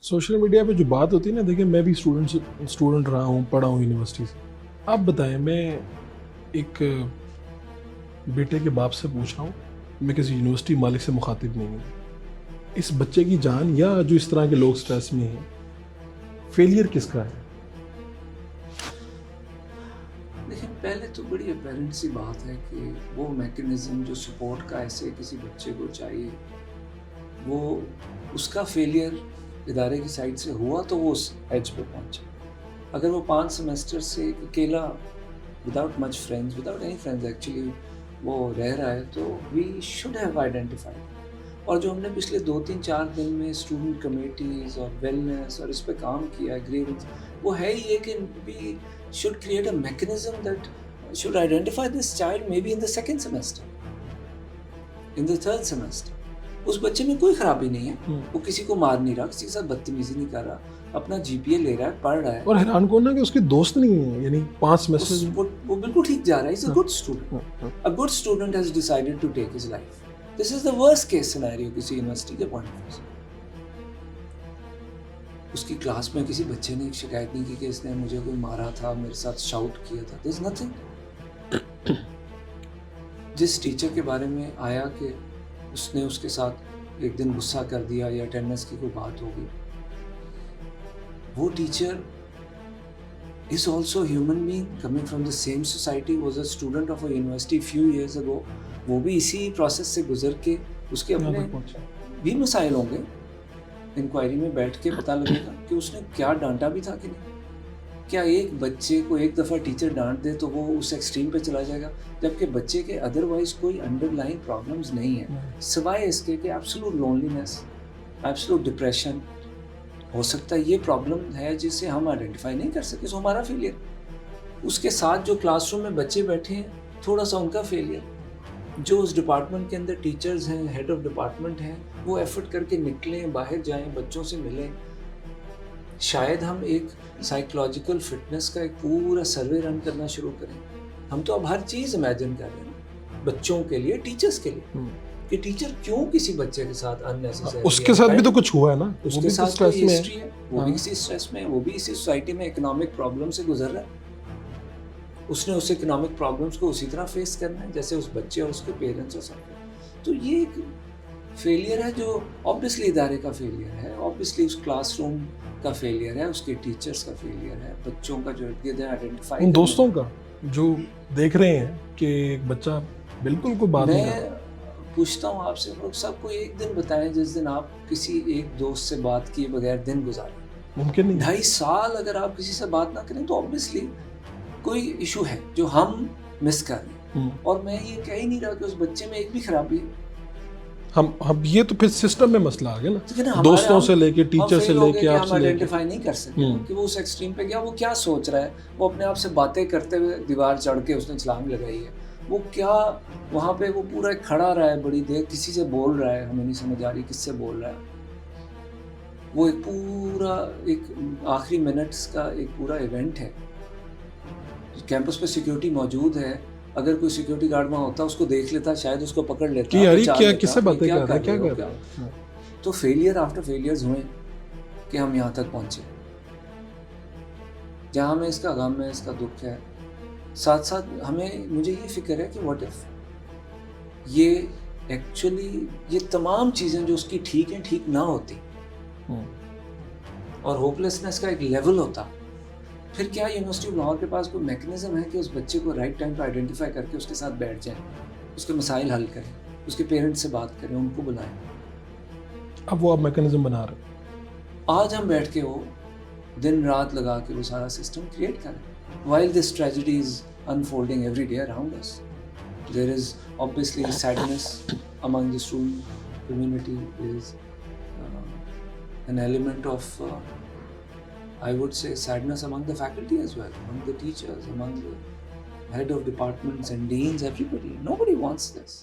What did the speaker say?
Social media पे जो बात होती है ना, देखिए मैं भी स्टूडेंट रहा हूँ, पढ़ा हूँ यूनिवर्सिटी से। आप बताएं, मैं एक बेटे के बाप से पूछ रहा हूँ, मैं किसी यूनिवर्सिटी मालिक से मुखातिब नहीं हूँ। इस बच्चे की जान या जो इस तरह के लोग स्ट्रेस में हैं, फेलियर किसका है? देखिए, पहले तो बड़ी अपैरेंट सी बात है कि वो मैकेनिज्म जो सपोर्ट का ऐसे किसी बच्चे को चाहिए, वो उसका फेलियर इदारे की साइड से हुआ तो वो उस एज पे पहुंचा। अगर वो 5 सेमेस्टर से अकेला, without much friends, without any friends actually वो रह रहा है, तो वी शुड हैव आइडेंटिफाइड। और जो हमने पिछले 2-3-4 दिन में स्टूडेंट कमेटीज और वेलनेस और इस पे काम किया है, ग्रीवेंस, वो है ही ये कि we should create a mechanism that should identify this child may be in the second semester, in the third semester. उस बच्चे में कोई खराबी नहीं है, वो किसी को मार नहीं रहा, किसी के साथ बदतमीजी नहीं कर रहा, अपना जीपीए ले रहा है, पढ़ रहा है और हैरान कौन ना कि उसके दोस्त नहीं है, यानी 5 सेमेस्टर वो बिल्कुल ठीक जा रहा है। Is a good student, a good student has decided to take his life. This is the worst case scenario किसी यूनिवर्सिटी के पॉइंट ऑफ व्यू से। उसकी क्लास में किसी बच्चे ने एक शिकायत नहीं की कि इसने मुझे कोई मारा था, मेरे साथ शाउट किया था, दिस नथिंग। जिस टीचर के बारे में आया कि उसने उसके साथ एक दिन गुस्सा कर दिया या अटेंडेंस की कोई बात होगी, वो teacher is also a human being coming from the same society, was a student of a university few years ago. वो भी इसी प्रोसेस से गुजर के उसके अपने भी मसाइल होंगे। इंक्वायरी में बैठ के पता लगेगा कि उसने क्या डांटा भी था कि नहीं। क्या एक बच्चे को एक दफ़ा टीचर डांट दे तो वो उस एक्सट्रीम पे चला जाएगा, जबकि बच्चे के अदरवाइज कोई अंडरलाइन प्रॉब्लम्स नहीं है, सिवाय इसके कि एब्सोल्यूट लोनलीनेस, एब्सोल्यूट डिप्रेशन। हो सकता है ये प्रॉब्लम है जिसे हम आइडेंटिफाई नहीं कर सके, तो हमारा फेलियर। उसके साथ जो क्लासरूम में बच्चे बैठे हैं, थोड़ा सा उनका फेलियर। जो उस डिपार्टमेंट के अंदर टीचर्स हैं, हेड ऑफ डिपार्टमेंट हैं, वो एफर्ट करके निकलें, बाहर जाएं, बच्चों से मिलें। शायद हम एक साइकोलॉजिकल फिटनेस का एक पूरा सर्वे रन करना शुरू करें। हम तो अब हर चीज़ इमेजिन कर रहे हैं बच्चों के लिए, टीचर्स के लिए, कि टीचर क्यों किसी बच्चे के साथ अननेसेसरी। उसके साथ भी तो कुछ हुआ है ना, उसके साथ कोई हिस्ट्री है, वो भी किसी स्ट्रेस में है, वो भी इसी सोसाइटी में इकोनॉमिक प्रॉब्लम से गुजर रहा है। उसने उस इकोनॉमिक प्रॉब्लम्स को उसी तरह फेस करना है जैसे उस बच्चे और उसके पेरेंट्स और सब। तो ये एक फेलियर है जो ऑब्वियसली इदारे का फेलियर है, ऑब्वियसली उस क्लासरूम का फेलियर है, उसके टीचर्स का फेलियर है, बच्चों का जो आइडेंटिफाई, उन दोस्तों का जो देख रहे हैं कि एक बच्चा बिल्कुल कोई बात नहीं कर। पूछता हूँ आपसे, लोग सबको एक दिन बताएं जिस दिन आप किसी एक दोस्त से बात किए बगैर दिन गुजारें। मुमकिन नहीं। 2.5 साल अगर आप किसी से बात ना करें तो ऑब्वियसली कोई इशू है जो हम मिस कर रहे हैं। और मैं ये कह ही नहीं रहा कि उस बच्चे में एक भी खराबी है। हम ये तो फिर सिस्टम में मसला आ गया ना, दोस्तों से लेके टीचर से लेके आप आइडेंटिफाई नहीं कर सकते कि वो उस एक्सट्रीम पे गया, वो क्या सोच रहा है। वो अपने आप से बातें करते हुए दीवार चढ़ के उसने छलांग लगाई है, वो क्या वहाँ पे वो पूरा खड़ा रहा है बड़ी देर, किसी से बोल रहा है, हमें नहीं समझ आ रही किससे बोल रहा है। वो एक पूरा एक आखिरी मिनट्स का एक पूरा इवेंट है। कैंपस पे सिक्योरिटी मौजूद है, अगर कोई सिक्योरिटी गार्ड वहाँ होता उसको देख लेता, शायद उसको पकड़ लेता कि यार क्या किससे बातें कर रहा है, क्या कर रहा है। तो फेलियर आफ्टर फेलियर्स हुए कि हम यहाँ तक पहुँचे जहाँ हमें इसका गम है, इसका दुख है। साथ साथ मुझे ये फिक्र है कि व्हाट इफ ये एक्चुअली ये तमाम चीज़ें जो उसकी ठीक हैं ठीक ना होती और होपलेसनेस का एक लेवल होता, फिर क्या यूनिवर्सिटी ऑफ लाहौर के पास कोई मैकेनिज्म है कि उस बच्चे को राइट टाइम पर आइडेंटिफाई करके उसके साथ बैठ जाएं, उसके मसाइल हल करें, उसके पेरेंट्स से बात करें, उनको बुलाएं। अब वो आप मैकेनिज्म बना रहे हैं। आज हम बैठ के वो दिन रात लगा के वो सारा सिस्टम क्रिएट करें। While this tragedy is unfolding every day around us, there is obviously sadness among the student community. Is an element of, I would say, sadness among the faculty as well, among the teachers, among the head of departments and deans, everybody. Nobody wants this.